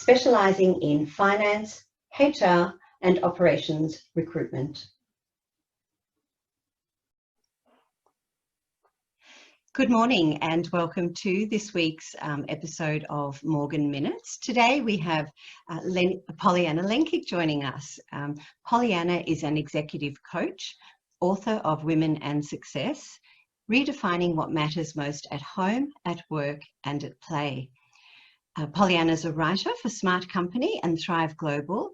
specialising in finance, HR and operations recruitment. Good morning and welcome to this week's episode of Morgan Minutes. Today we have Pollyanna Lenkic joining us. Pollyanna is an executive coach, author of Women and Success, redefining what matters most at home, at work and at play. Pollyanna is a writer for Smart Company and Thrive Global,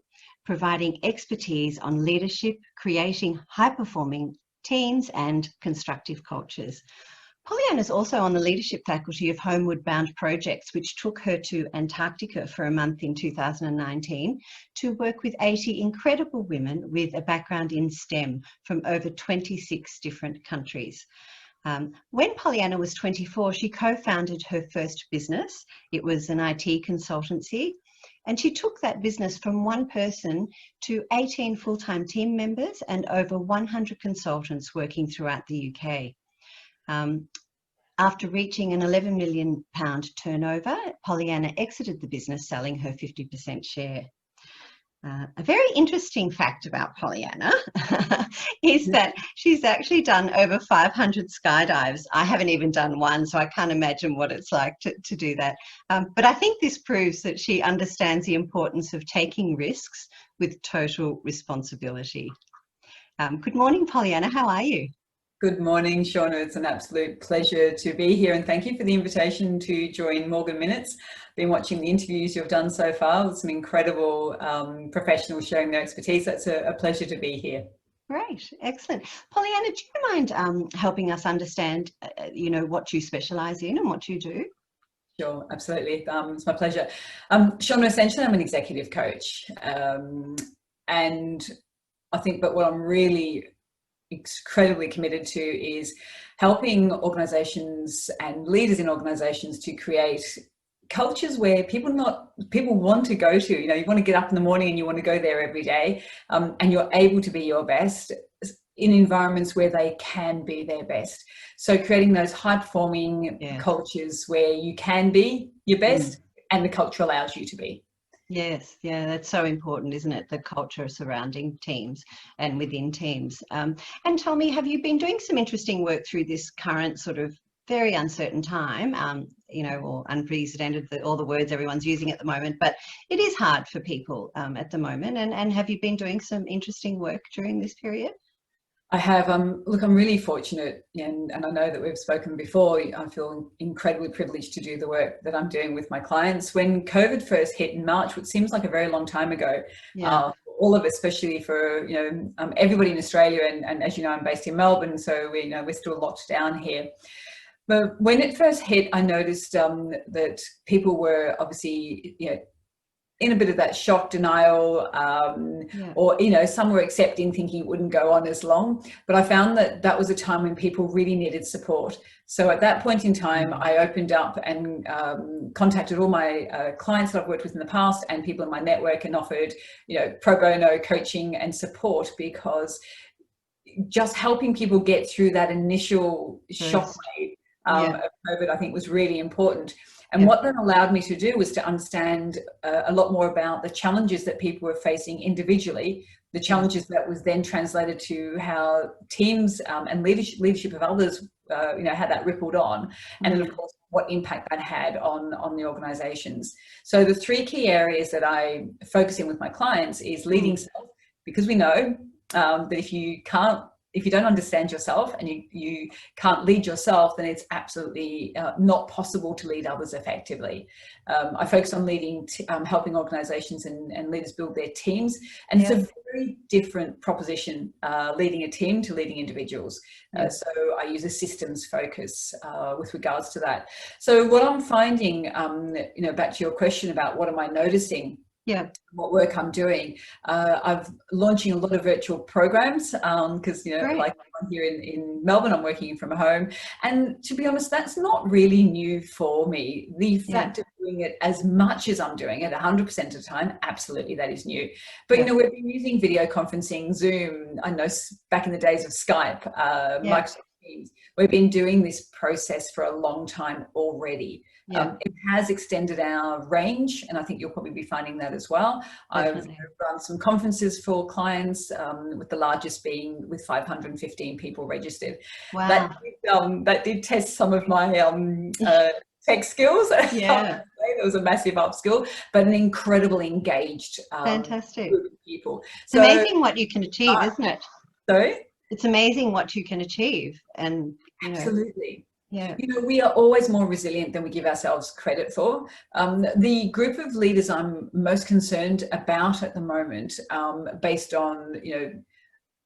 providing expertise on leadership, creating high-performing teams and constructive cultures. Pollyanna is also on the leadership faculty of Homeward Bound Projects, which took her to Antarctica for a month in 2019 to work with 80 incredible women with a background in STEM from over 26 different countries. When Pollyanna was 24, she co-founded her first business. It was an IT consultancy, and she took that business from one person to 18 full-time team members and over 100 consultants working throughout the UK. After reaching an £11 million turnover, Pollyanna exited the business, selling her 50% share. A very interesting fact about Pollyanna is that she's actually done over 500 skydives. I haven't even done one, so I can't imagine what it's like to do that. But I think this proves that she understands the importance of taking risks with total responsibility. Good morning, Pollyanna. How are you? Good morning, Shauna. It's an absolute pleasure to be here, and thank you for the invitation to join Morgan Minutes. Been watching the interviews you've done so far with some incredible professionals sharing their expertise. That's a pleasure to be here. Great, excellent. Pollyanna, do you mind helping us understand, what you specialise in and what you do? Sure, absolutely. It's my pleasure. Shauna, essentially I'm an executive coach, and I think that what I'm really incredibly committed to is helping organisations and leaders in organisations to create cultures where people want to go to. You want to get up in the morning and you want to go there every day, and you're able to be your best in environments where they can be their best. So creating those high performing cultures where you can be your best and the culture allows you to be. Yes, yeah, that's so important, isn't it? The culture surrounding teams and within teams. And tell me, have you been doing some interesting work through this current sort of very uncertain time, or unprecedented, all the words everyone's using at the moment, but it is hard for people at the moment. And have you been doing some interesting work during this period? I have. Look, I'm really fortunate, and I know that we've spoken before. I feel incredibly privileged to do the work that I'm doing with my clients. When COVID first hit in March, which seems like a very long time ago, all of us, especially for everybody in Australia, and as you know, I'm based in Melbourne, so we're still locked down here. But when it first hit, I noticed that people were obviously, in a bit of that shock denial, or some were accepting, thinking it wouldn't go on as long. But I found that was a time when people really needed support. So at that point in time, I opened up and contacted all my clients that I've worked with in the past and people in my network, and offered pro bono coaching and support, because just helping people get through that initial shockwave of COVID, I think, was really important. And what that allowed me to do was to understand a lot more about the challenges that people were facing individually, the challenges that was then translated to how teams and leadership of others, how that rippled on, and then of course what impact that had on the organisations. So the three key areas that I focus in with my clients is leading self, because we know that if you don't understand yourself and you can't lead yourself, then it's absolutely not possible to lead others effectively. I focus on helping organisations and leaders build their teams. And it's a very different proposition, leading a team to leading individuals. So I use a systems focus with regards to that. So what I'm finding, back to your question about what am I noticing, what work I'm doing. I'm launching a lot of virtual programs because, like I'm here in Melbourne, I'm working from home. And to be honest, that's not really new for me. The fact of doing it as much as I'm doing it 100% of the time, absolutely, that is new. But, we've been using video conferencing, Zoom, I know back in the days of Skype, Microsoft Teams. We've been doing this process for a long time already. Yeah. It has extended our range, and I think you'll probably be finding that as well. Definitely. I've run some conferences for clients, with the largest being with 515 people registered. Wow. That did test some of my tech skills. Yeah. There was a massive upskill, but an incredibly engaged Fantastic. group of people. It's amazing what you can achieve, isn't it? Sorry? It's amazing what you can achieve. And, you know, Absolutely. yeah. You know, we are always more resilient than we give ourselves credit for. The group of leaders I'm most concerned about at the moment, based on, you know,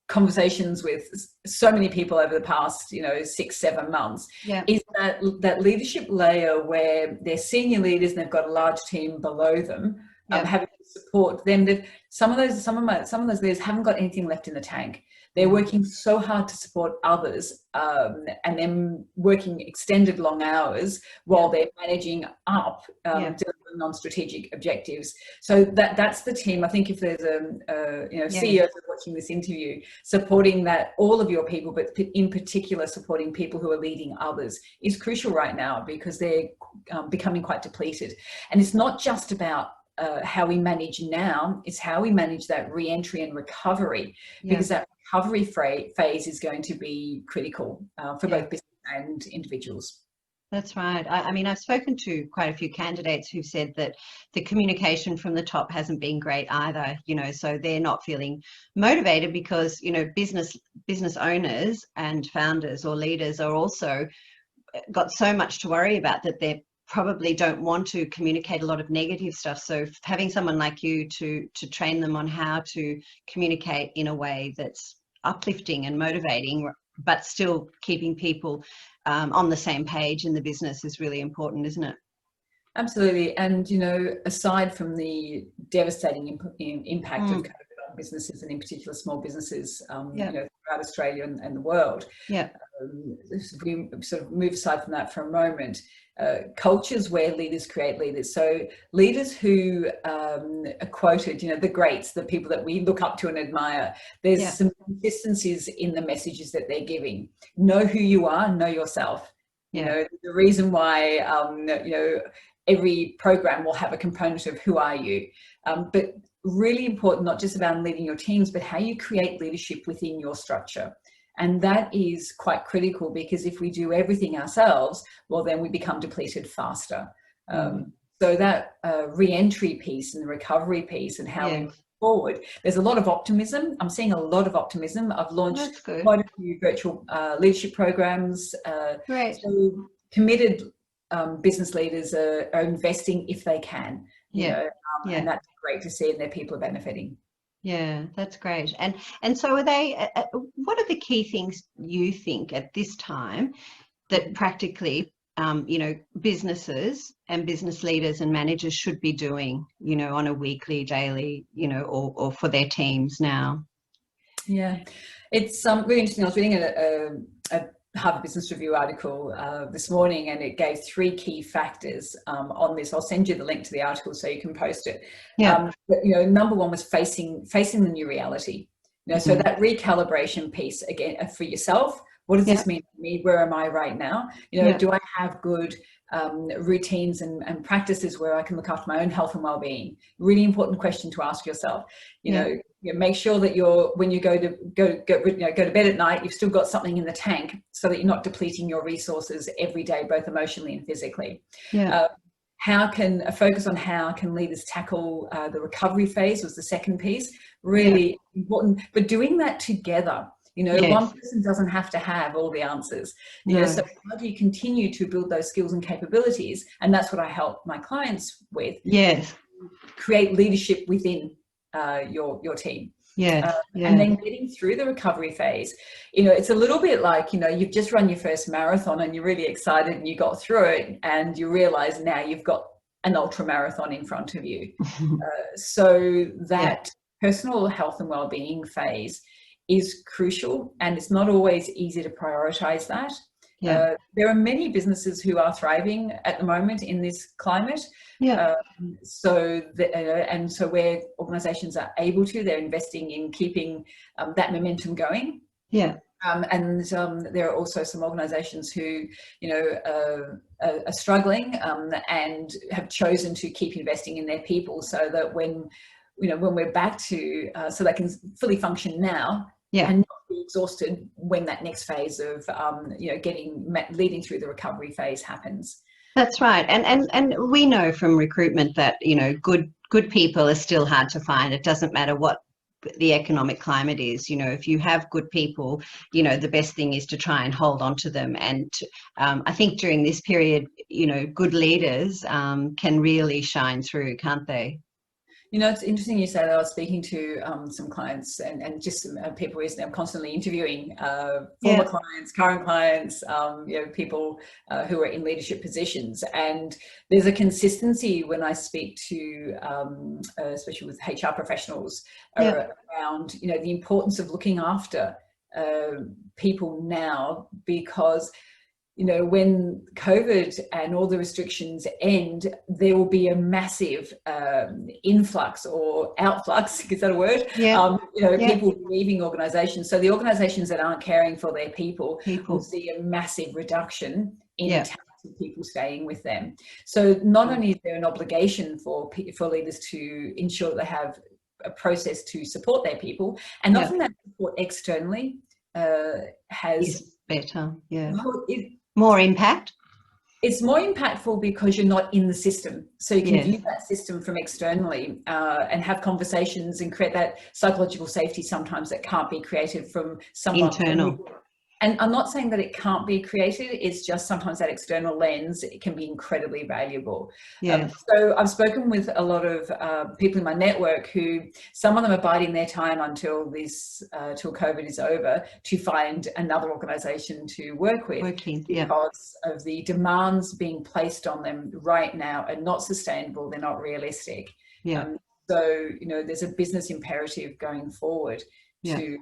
conversations with so many people over the past, you know, 6-7 months, Yeah. is that leadership layer where they're senior leaders and they've got a large team below them, Yeah. having to support them. That some of those leaders haven't got anything left in the tank. They're working so hard to support others, and then working extended long hours while they're managing up, delivering on strategic objectives. So that's the team. I think if there's CEOs are watching this interview, supporting that all of your people, but in particular supporting people who are leading others, is crucial right now, because they're becoming quite depleted. And it's not just about how we manage now, it's how we manage that re-entry and recovery, because that recovery phase is going to be critical for both business and individuals. That's right. I mean, I've spoken to quite a few candidates who've said that the communication from the top hasn't been great either, you know, so they're not feeling motivated because, you know, business owners and founders or leaders are also got so much to worry about that they're probably don't want to communicate a lot of negative stuff. So having someone like you to train them on how to communicate in a way that's uplifting and motivating, but still keeping people on the same page in the business is really important, isn't it? Absolutely. And, you know, aside from the devastating impact of COVID on businesses, and in particular small businesses, you know, throughout Australia and the world, we sort of move aside from that for a moment. Cultures where leaders create leaders. So leaders who are quoted, you know, the greats, the people that we look up to and admire, there's some consistencies in the messages that they're giving. Know who you are, know yourself. You know, the reason why, you know, every program will have a component of who are you, but really important, not just about leading your teams, but how you create leadership within your structure. And that is quite critical, because if we do everything ourselves, well, then we become depleted faster. So that re-entry piece and the recovery piece and how we move forward, there's a lot of optimism. I'm seeing a lot of optimism. I've launched quite a few virtual leadership programs. So committed business leaders are investing if they can, you know, and that's great to see, and their people are benefiting. Yeah, that's great. And so are they, what are the key things you think at this time that practically, you know, businesses and business leaders and managers should be doing, you know, on a weekly, daily, you know, or for their teams now? Yeah, it's really interesting. I was reading a Harvard Business Review article this morning, and it gave 3 key factors on this. I'll send you the link to the article so you can post it. But, you know, number 1 was facing the new reality. You know, so that recalibration piece again for yourself. What does this mean for me? Where am I right now? You know, do I have good routines and practices where I can look after my own health and well-being? Really important question to ask yourself. You know, make sure that when you go to bed at night, you've still got something in the tank, so that you're not depleting your resources every day, both emotionally and physically. How can focus on how can leaders tackle the recovery phase was the second piece. Really important, but doing that together. You know, one person doesn't have to have all the answers. You know, so how do you continue to build those skills and capabilities? And that's what I help my clients with. Create leadership within your team. And then getting through the recovery phase. You know, it's a little bit like, you know, you've just run your first marathon and you're really excited and you got through it, and you realize now you've got an ultra marathon in front of you. So that personal health and well-being phase is crucial, and it's not always easy to prioritize that. There are many businesses who are thriving at the moment in this climate. So where organizations are able to, they're investing in keeping that momentum going. There are also some organisations who, are struggling and have chosen to keep investing in their people, so that when we're back to, so they can fully function now, and not be exhausted when that next phase of, leading through the recovery phase happens. That's right, and we know from recruitment that good people are still hard to find. It doesn't matter what the economic climate is. If you have good people, the best thing is to try and hold on to them. And I think during this period, good leaders can really shine through, can't they? It's interesting you say that. I was speaking to some clients and just some people recently. I'm constantly interviewing former clients, current clients, people who are in leadership positions. And there's a consistency when I speak to, especially with HR professionals, around, the importance of looking after people now, because when COVID and all the restrictions end, there will be a massive influx or outflux, is that a word? People leaving organisations. So the organisations that aren't caring for their people will see a massive reduction in talented people staying with them. So not only is there an obligation for leaders to ensure that they have a process to support their people, and often that support externally has better, more impact. It's more impactful because you're not in the system, so you can view that system from externally and have conversations and create that psychological safety sometimes that can't be created from someone internal. And I'm not saying that it can't be created, it's just sometimes that external lens, it can be incredibly valuable. So I've spoken with a lot of people in my network who, some of them are biding their time until till COVID is over to find another organisation to work with, because of the demands being placed on them right now are not sustainable, they're not realistic. So, there's a business imperative going forward to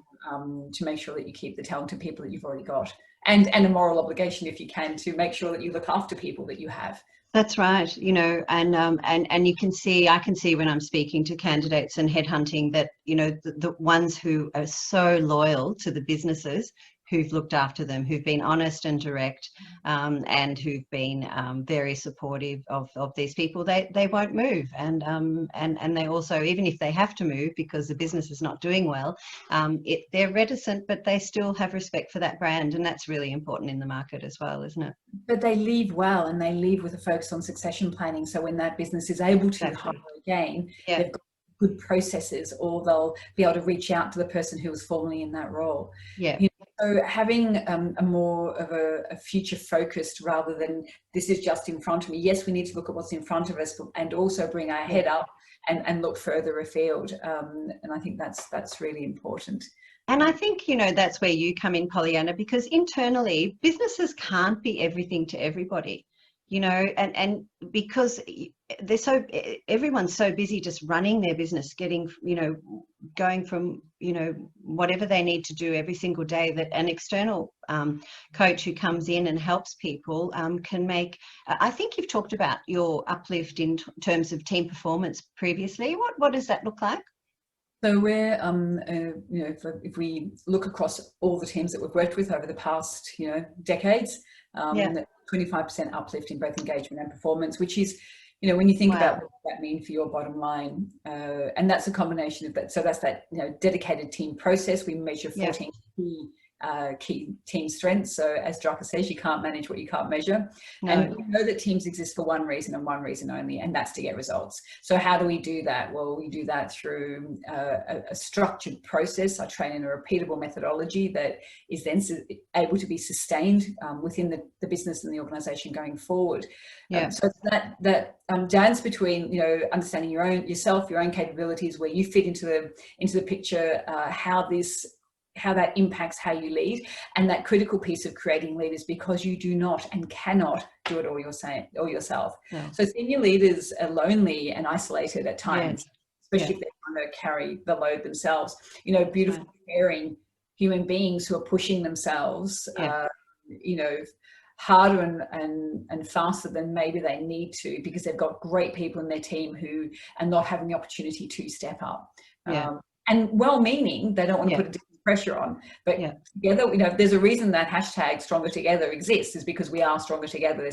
make sure that you keep the talented people that you've already got, and a moral obligation, if you can, to make sure that you look after people that you have. That's right, and I can see when I'm speaking to candidates and headhunting that, the ones who are so loyal to the businesses who've looked after them, who've been honest and direct, and who've been very supportive of these people, they won't move. And they also, even if they have to move because the business is not doing well, they're reticent, but they still have respect for that brand. And that's really important in the market as well, isn't it? But they leave well, and they leave with a focus on succession planning. So when that business is able to hire again, they've got good processes, or they'll be able to reach out to the person who was formerly in that role. So having a more of a future focused, rather than this is just in front of me. Yes, we need to look at what's in front of us, and also bring our head up and look further afield. And I think that's really important. And I think, that's where you come in, Pollyanna, because internally businesses can't be everything to everybody, and because everyone's so busy just running their business, getting, going from, whatever they need to do every single day, that an external coach who comes in and helps people can make. I think you've talked about your uplift in terms of team performance previously. What does that look like? So we're, if we look across all the teams that we've worked with over the past, decades, 25% uplift in both engagement and performance, which is, when you think about what that means for your bottom line, and that's a combination of that. So that's that, dedicated team process. We measure 14 key team strengths. So as Drucker says, you can't manage what you can't measure. And we know that teams exist for one reason and one reason only, and that's to get results. So how do we do that? Well, we do that through a structured process. I train in a repeatable methodology that is then able to be sustained within the business and the organization going forward. So it's that dance between, understanding yourself, your own capabilities, where you fit into the picture, how that impacts how you lead, and that critical piece of creating leaders, because you do not and cannot do it all yourself. So senior leaders are lonely and isolated at times, especially if they're trying to carry the load themselves. Beautiful, caring human beings who are pushing themselves, harder and faster than maybe they need to, because they've got great people in their team who are not having the opportunity to step up. And well-meaning, they don't want to put a pressure on. But Yeah. together, there's a reason that hashtag stronger together exists, is because we are stronger together.